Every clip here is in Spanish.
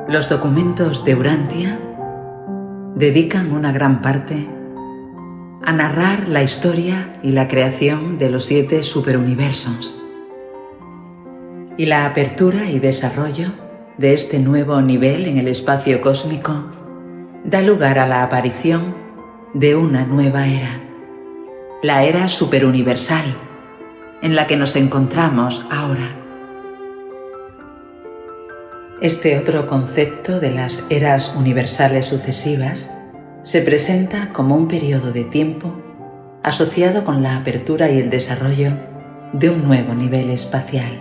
Los documentos de Urantia dedican una gran parte a narrar la historia y la creación de los 7 superuniversos y la apertura y desarrollo de este nuevo nivel en el espacio cósmico da lugar a la aparición de una nueva era, la era superuniversal, en la que nos encontramos ahora. Este otro concepto de las eras universales sucesivas se presenta como un periodo de tiempo asociado con la apertura y el desarrollo de un nuevo nivel espacial.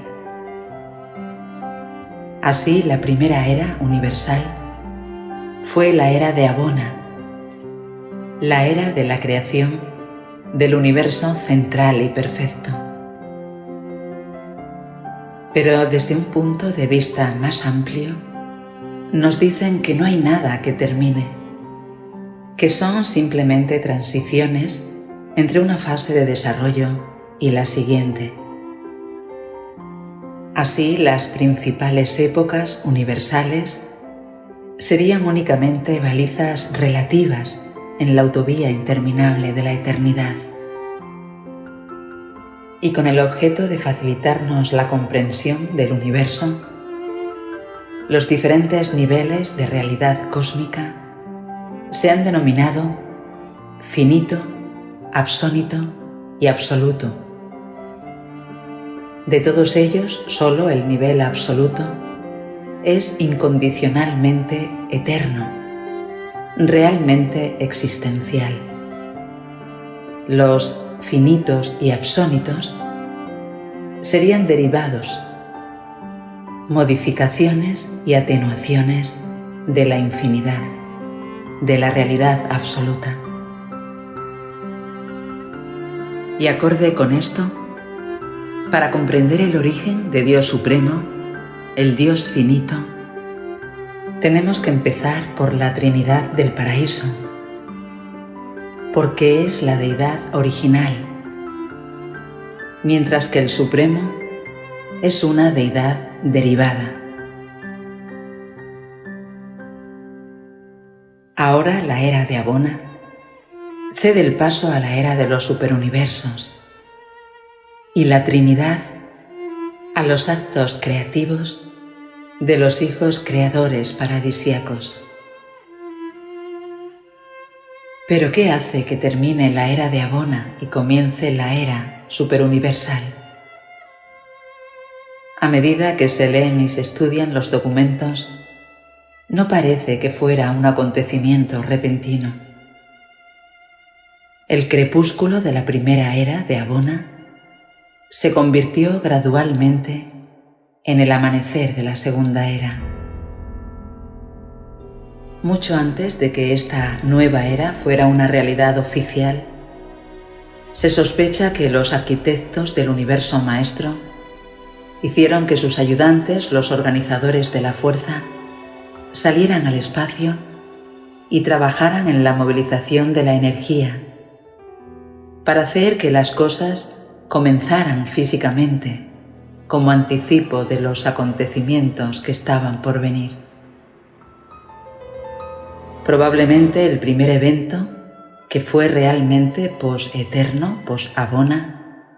Así, la primera era universal fue la era de Abona, la era de la creación del universo central y perfecto. Pero desde un punto de vista más amplio, nos dicen que no hay nada que termine, que son simplemente transiciones entre una fase de desarrollo y la siguiente. Así, las principales épocas universales serían únicamente balizas relativas en la autovía interminable de la eternidad. Y con el objeto de facilitarnos la comprensión del universo, los diferentes niveles de realidad cósmica se han denominado finito, absónito y absoluto. De todos ellos, solo el nivel absoluto es incondicionalmente eterno, realmente existencial. Los finitos y absónitos serían derivados, modificaciones y atenuaciones de la infinidad, de la realidad absoluta. Y acorde con esto, para comprender el origen de Dios Supremo, el Dios finito, tenemos que empezar por la Trinidad del Paraíso, porque es la deidad original, mientras que el Supremo es una deidad derivada. Ahora la era de Abona cede el paso a la era de los superuniversos y la Trinidad a los actos creativos de los hijos creadores paradisíacos. ¿Pero qué hace que termine la era de Abona y comience la era superuniversal? A medida que se leen y se estudian los documentos, no parece que fuera un acontecimiento repentino. El crepúsculo de la primera era de Abona se convirtió gradualmente en el amanecer de la segunda era. Mucho antes de que esta nueva era fuera una realidad oficial, se sospecha que los arquitectos del universo maestro hicieron que sus ayudantes, los organizadores de la fuerza, salieran al espacio y trabajaran en la movilización de la energía para hacer que las cosas comenzaran físicamente como anticipo de los acontecimientos que estaban por venir. Probablemente el primer evento, que fue realmente pos-eterno, pos-Abona,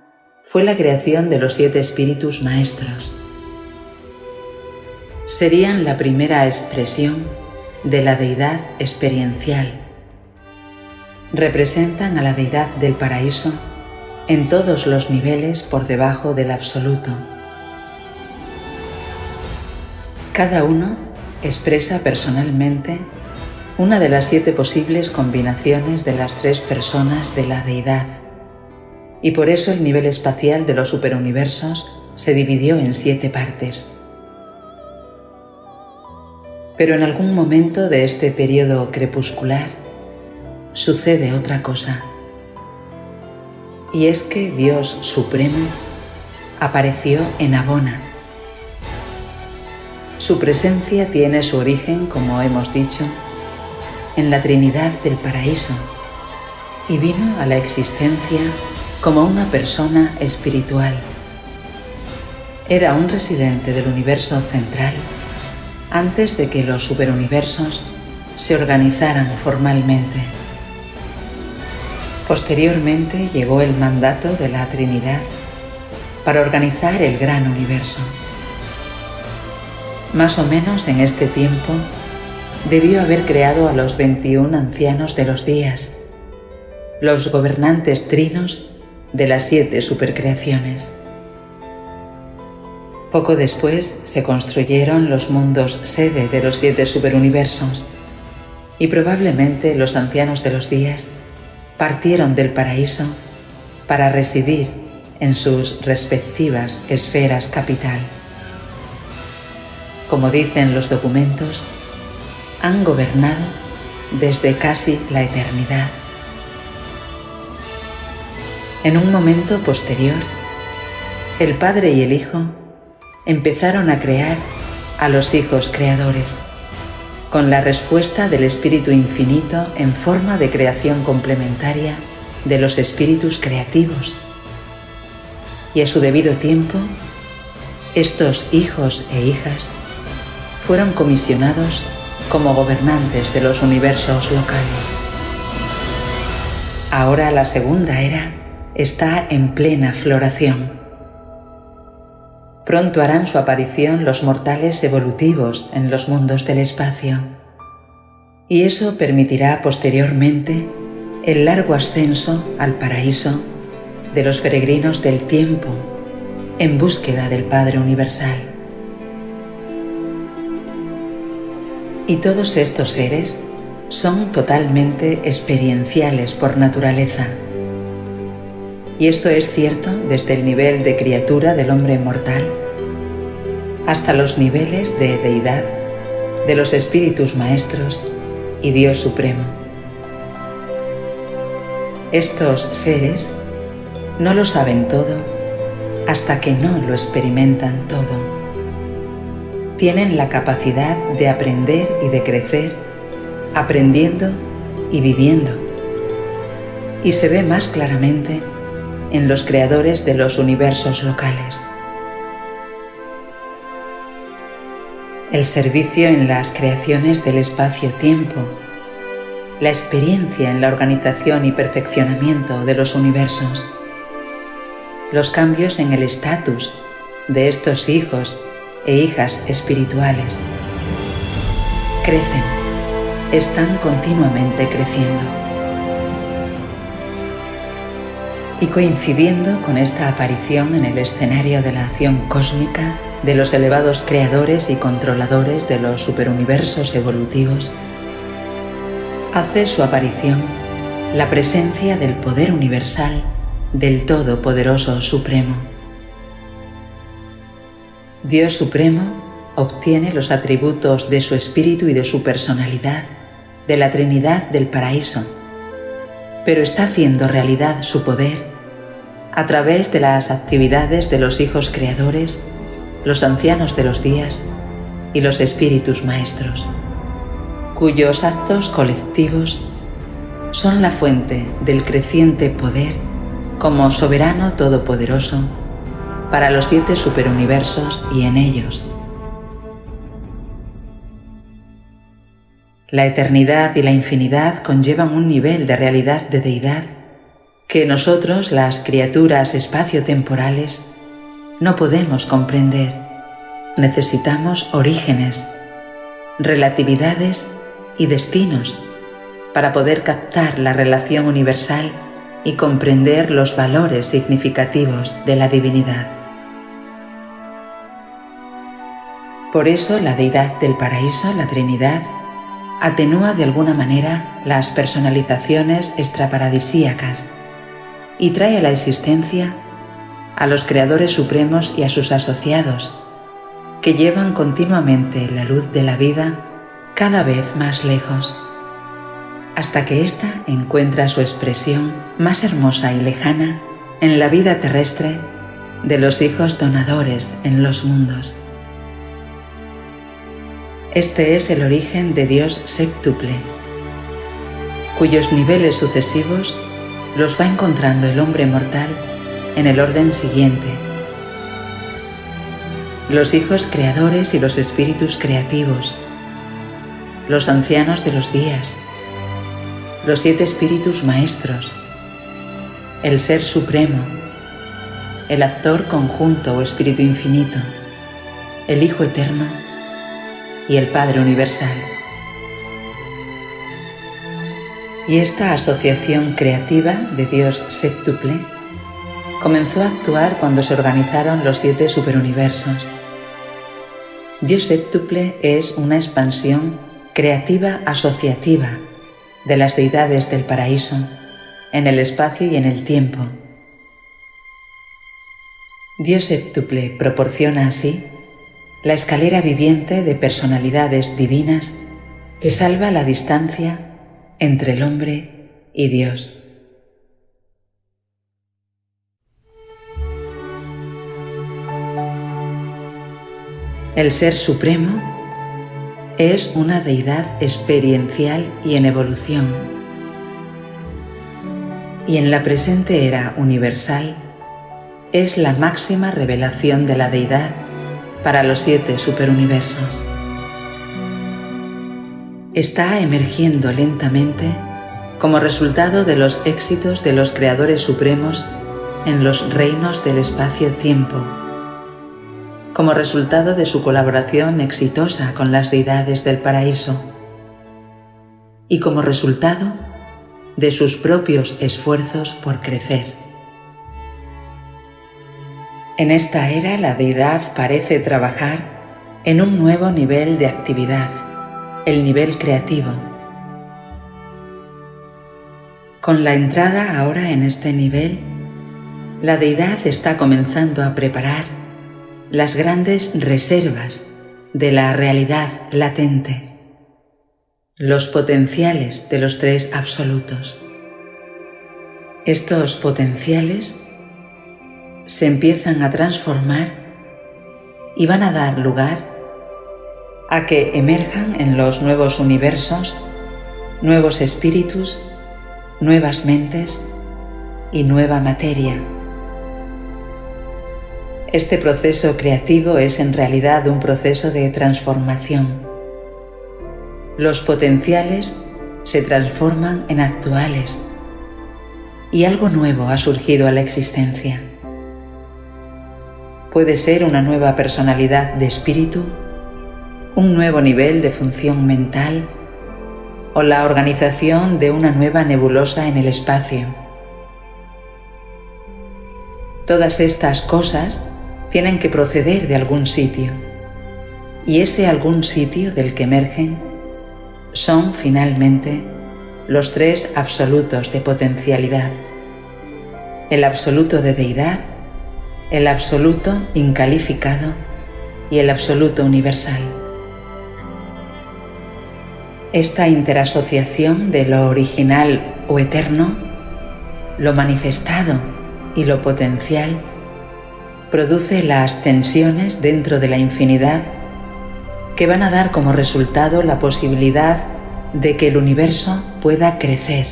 fue la creación de los 7 espíritus maestros. Serían la primera expresión de la deidad experiencial. Representan a la deidad del paraíso en todos los niveles por debajo del absoluto. Cada uno expresa personalmente una de las 7 posibles combinaciones de las 3 personas de la deidad, y por eso el nivel espacial de los superuniversos se dividió en 7 partes. Pero en algún momento de este periodo crepuscular sucede otra cosa. Y es que Dios Supremo apareció en Abona. Su presencia tiene su origen, como hemos dicho, en la Trinidad del Paraíso y vino a la existencia como una persona espiritual. Era un residente del universo central antes de que los superuniversos se organizaran formalmente. Posteriormente llegó el mandato de la Trinidad para organizar el gran universo. Más o menos en este tiempo debió haber creado a los 21 ancianos de los días, los gobernantes trinos de las 7 supercreaciones. Poco después se construyeron los mundos sede de los 7 superuniversos y probablemente los ancianos de los días partieron del paraíso para residir en sus respectivas esferas capital. Como dicen los documentos, han gobernado desde casi la eternidad. En un momento posterior, el Padre y el Hijo empezaron a crear a los hijos creadores, con la respuesta del Espíritu Infinito en forma de creación complementaria de los espíritus creativos. Y a su debido tiempo, estos hijos e hijas fueron comisionados como gobernantes de los universos locales. Ahora la segunda era está en plena floración. Pronto harán su aparición los mortales evolutivos en los mundos del espacio, y eso permitirá posteriormente el largo ascenso al paraíso de los peregrinos del tiempo en búsqueda del Padre Universal. Y todos estos seres son totalmente experienciales por naturaleza. Y esto es cierto desde el nivel de criatura del hombre mortal hasta los niveles de deidad de los espíritus maestros y Dios Supremo. Estos seres no lo saben todo hasta que no lo experimentan todo. Tienen la capacidad de aprender y de crecer, aprendiendo y viviendo. Y se ve más claramente en los creadores de los universos locales. El servicio en las creaciones del espacio-tiempo, la experiencia en la organización y perfeccionamiento de los universos, los cambios en el estatus de estos hijos e hijas espirituales. Crecen, están continuamente creciendo. Y coincidiendo con esta aparición en el escenario de la acción cósmica de los elevados creadores y controladores de los superuniversos evolutivos, hace su aparición la presencia del poder universal del Todopoderoso Supremo. Dios Supremo obtiene los atributos de su espíritu y de su personalidad de la Trinidad del Paraíso, pero está haciendo realidad su poder a través de las actividades de los hijos creadores, los ancianos de los días y los espíritus maestros, cuyos actos colectivos son la fuente del creciente poder como soberano todopoderoso para los 7 superuniversos y en ellos. La eternidad y la infinidad conllevan un nivel de realidad de deidad que nosotros, las criaturas espaciotemporales, no podemos comprender. Necesitamos orígenes, relatividades y destinos para poder captar la relación universal y comprender los valores significativos de la divinidad. Por eso la deidad del paraíso, la Trinidad, atenúa de alguna manera las personalizaciones extraparadisíacas y trae a la existencia a los creadores supremos y a sus asociados, que llevan continuamente la luz de la vida cada vez más lejos, hasta que ésta encuentra su expresión más hermosa y lejana en la vida terrestre de los hijos donadores en los mundos. Este es el origen de Dios séptuple, cuyos niveles sucesivos los va encontrando el hombre mortal en el orden siguiente: los hijos creadores y los espíritus creativos, los ancianos de los días, los 7 espíritus maestros, el Ser Supremo, el actor conjunto o espíritu infinito, el Hijo Eterno y el Padre Universal. Y esta asociación creativa de Dios séptuple comenzó a actuar cuando se organizaron los 7 superuniversos. Dios séptuple es una expansión creativa asociativa de las deidades del paraíso en el espacio y en el tiempo. Dios séptuple proporciona así la escalera viviente de personalidades divinas que salva la distancia entre el hombre y Dios. El Ser Supremo es una deidad experiencial y en evolución, y en la presente era universal es la máxima revelación de la deidad para los 7 superuniversos. Está emergiendo lentamente como resultado de los éxitos de los creadores supremos en los reinos del espacio-tiempo, como resultado de su colaboración exitosa con las deidades del paraíso y como resultado de sus propios esfuerzos por crecer. En esta era la deidad parece trabajar en un nuevo nivel de actividad, el nivel creativo. Con la entrada ahora en este nivel, la deidad está comenzando a preparar las grandes reservas de la realidad latente, los potenciales de los 3 absolutos. Estos potenciales se empiezan a transformar y van a dar lugar a que emerjan en los nuevos universos nuevos espíritus, nuevas mentes y nueva materia. Este proceso creativo es en realidad un proceso de transformación. Los potenciales se transforman en actuales y algo nuevo ha surgido a la existencia. Puede ser una nueva personalidad de espíritu, un nuevo nivel de función mental o la organización de una nueva nebulosa en el espacio. Todas estas cosas tienen que proceder de algún sitio, y ese algún sitio del que emergen son finalmente los 3 absolutos de potencialidad: el absoluto de deidad, el absoluto incalificado y el absoluto universal. Esta interasociación de lo original o eterno, lo manifestado y lo potencial produce las tensiones dentro de la infinidad que van a dar como resultado la posibilidad de que el universo pueda crecer.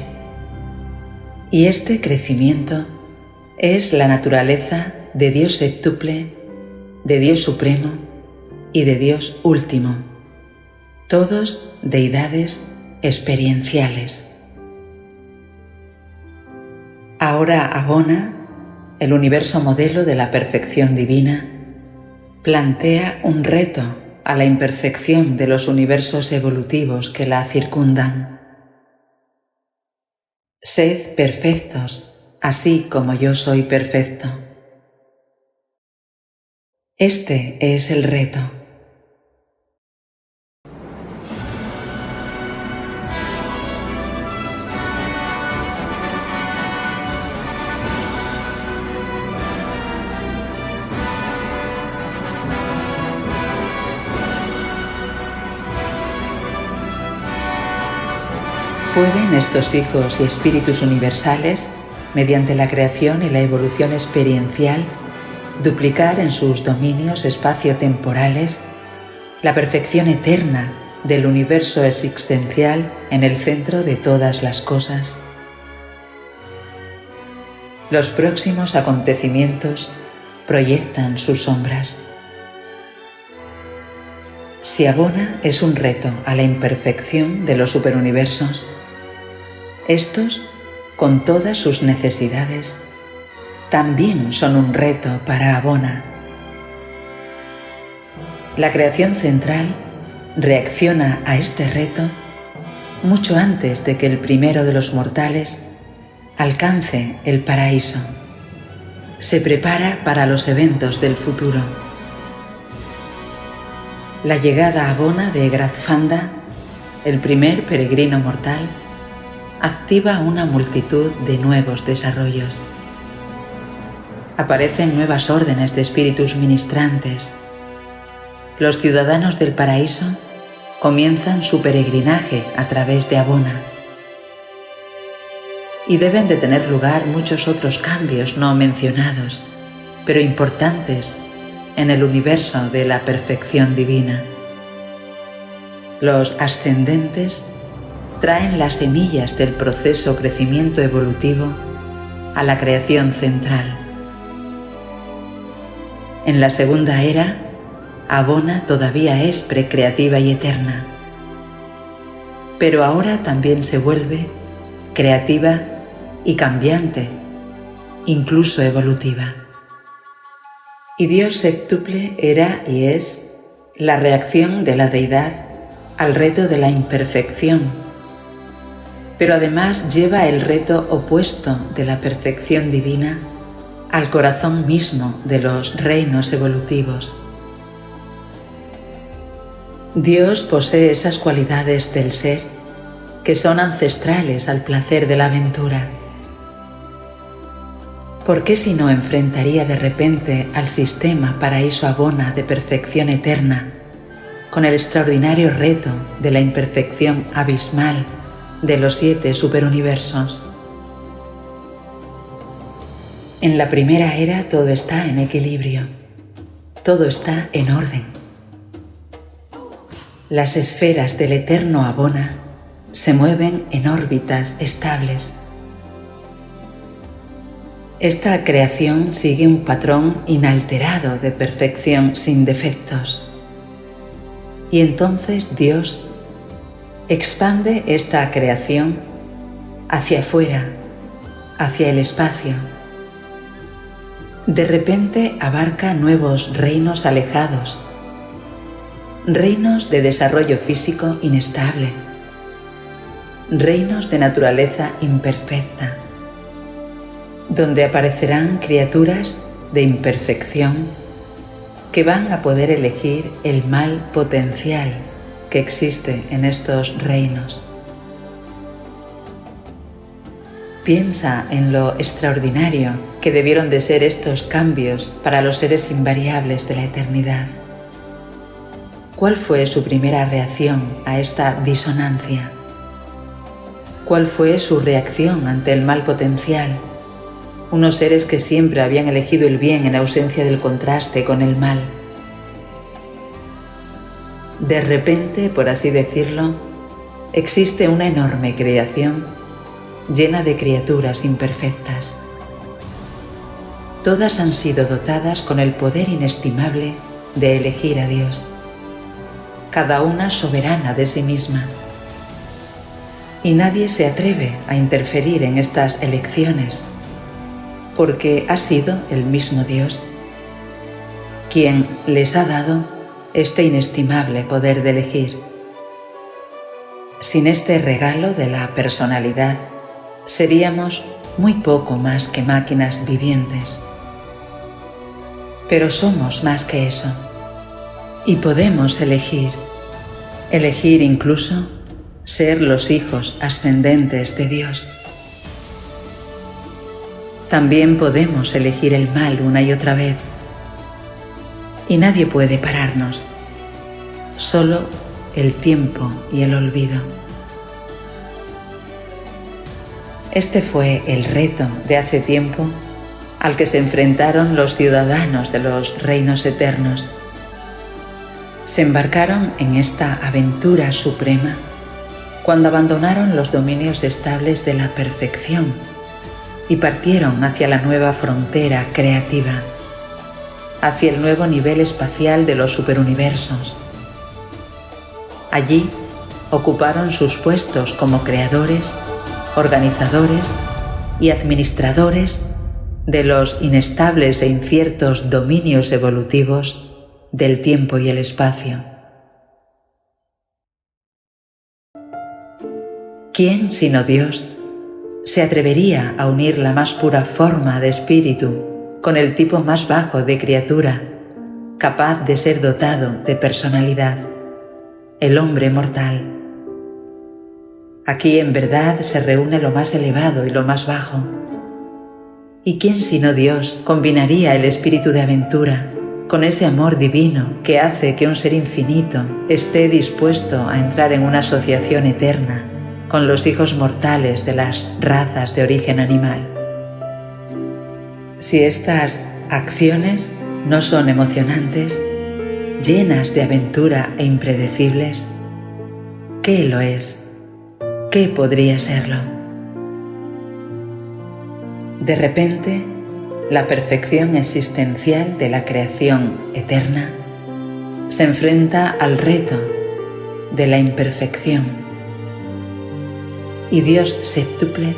Y este crecimiento es la naturaleza de Dios séptuple, de Dios supremo y de Dios último, todos deidades experienciales. Ahora Agona, el universo modelo de la perfección divina, plantea un reto a la imperfección de los universos evolutivos que la circundan. Sed perfectos, así como yo soy perfecto. Este es el reto. ¿Pueden estos hijos y espíritus universales, mediante la creación y la evolución experiencial, duplicar en sus dominios espaciotemporales la perfección eterna del universo existencial en el centro de todas las cosas? Los próximos acontecimientos proyectan sus sombras. Si Abona es un reto a la imperfección de los superuniversos, estos, con todas sus necesidades, también son un reto para Abona. La creación central reacciona a este reto mucho antes de que el primero de los mortales alcance el paraíso. Se prepara para los eventos del futuro. La llegada a Abona de Grazfanda, el primer peregrino mortal, activa una multitud de nuevos desarrollos. Aparecen nuevas órdenes de espíritus ministrantes. Los ciudadanos del paraíso comienzan su peregrinaje a través de Abona. Y deben de tener lugar muchos otros cambios no mencionados, pero importantes en el universo de la perfección divina. Los ascendentes traen las semillas del proceso crecimiento evolutivo a la creación central. En la segunda era, Abona todavía es precreativa y eterna, pero ahora también se vuelve creativa y cambiante, incluso evolutiva. Y Dios séptuple era y es la reacción de la deidad al reto de la imperfección, pero además lleva el reto opuesto de la perfección divina al corazón mismo de los reinos evolutivos. Dios posee esas cualidades del ser que son ancestrales al placer de la aventura. ¿Por qué si no enfrentaría de repente al sistema paraíso Abona de perfección eterna con el extraordinario reto de la imperfección abismal de los 7 superuniversos? En la primera era todo está en equilibrio, todo está en orden. Las esferas del eterno Abona se mueven en órbitas estables. Esta creación sigue un patrón inalterado de perfección sin defectos. Y entonces Dios expande esta creación hacia afuera, hacia el espacio. De repente abarca nuevos reinos alejados, reinos de desarrollo físico inestable, reinos de naturaleza imperfecta, donde aparecerán criaturas de imperfección que van a poder elegir el mal potencial que existe en estos reinos. Piensa en lo extraordinario que debieron de ser estos cambios para los seres invariables de la eternidad. ¿Cuál fue su primera reacción a esta disonancia? ¿Cuál fue su reacción ante el mal potencial? Unos seres que siempre habían elegido el bien en ausencia del contraste con el mal. De repente, por así decirlo, existe una enorme creación llena de criaturas imperfectas. Todas han sido dotadas con el poder inestimable de elegir a Dios, cada una soberana de sí misma. Y nadie se atreve a interferir en estas elecciones, porque ha sido el mismo Dios quien les ha dado este inestimable poder de elegir. Sin este regalo de la personalidad, seríamos muy poco más que máquinas vivientes. Pero somos más que eso, y podemos elegir incluso ser los hijos ascendentes de Dios. También podemos elegir el mal una y otra vez, y nadie puede pararnos, solo el tiempo y el olvido. Este fue el reto de hace tiempo al que se enfrentaron los ciudadanos de los reinos eternos. Se embarcaron en esta aventura suprema cuando abandonaron los dominios estables de la perfección y partieron hacia la nueva frontera creativa, hacia el nuevo nivel espacial de los superuniversos. Allí ocuparon sus puestos como creadores, organizadores y administradores de los inestables e inciertos dominios evolutivos del tiempo y el espacio. ¿Quién, sino Dios, se atrevería a unir la más pura forma de espíritu con el tipo más bajo de criatura, capaz de ser dotado de personalidad, el hombre mortal? Aquí en verdad se reúne lo más elevado y lo más bajo. ¿Y quién sino Dios combinaría el espíritu de aventura con ese amor divino que hace que un ser infinito esté dispuesto a entrar en una asociación eterna con los hijos mortales de las razas de origen animal? Si estas acciones no son emocionantes, llenas de aventura e impredecibles, ¿qué lo es? ¿Qué podría serlo? De repente, la perfección existencial de la creación eterna se enfrenta al reto de la imperfección. Y Dios séptuple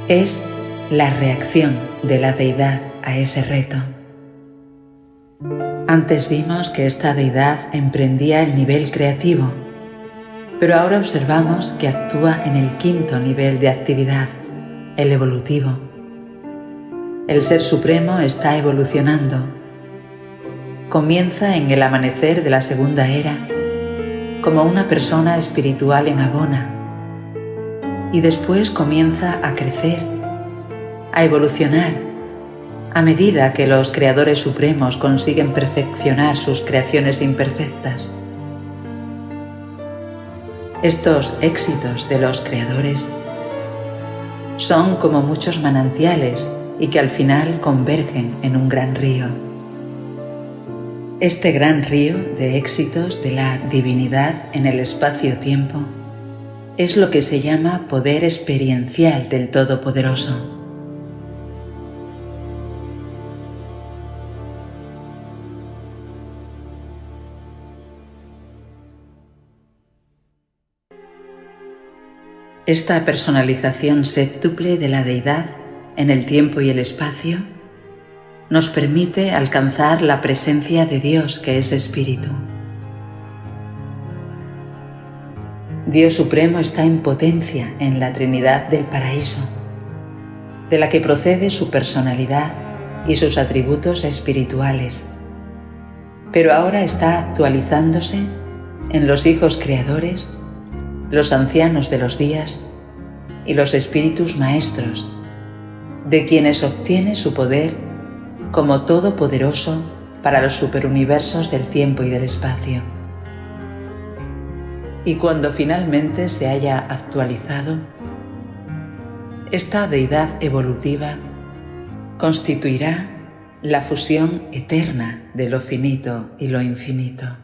es la reacción de la deidad a ese reto. Antes vimos que esta deidad emprendía el nivel creativo, pero ahora observamos que actúa en el quinto nivel de actividad, el evolutivo. El Ser Supremo está evolucionando. Comienza en el amanecer de la segunda era como una persona espiritual en Abona, y después comienza a crecer, a evolucionar, a medida que los creadores supremos consiguen perfeccionar sus creaciones imperfectas. Estos éxitos de los creadores son como muchos manantiales y que al final convergen en un gran río. Este gran río de éxitos de la divinidad en el espacio-tiempo es lo que se llama poder experiencial del Todopoderoso. Esta personalización séptuple de la deidad en el tiempo y el espacio nos permite alcanzar la presencia de Dios, que es Espíritu. Dios Supremo está en potencia en la Trinidad del Paraíso, de la que procede su personalidad y sus atributos espirituales, pero ahora está actualizándose en los hijos creadores, los ancianos de los días y los espíritus maestros, de quienes obtiene su poder como todopoderoso para los superuniversos del tiempo y del espacio. Y cuando finalmente se haya actualizado, esta deidad evolutiva constituirá la fusión eterna de lo finito y lo infinito.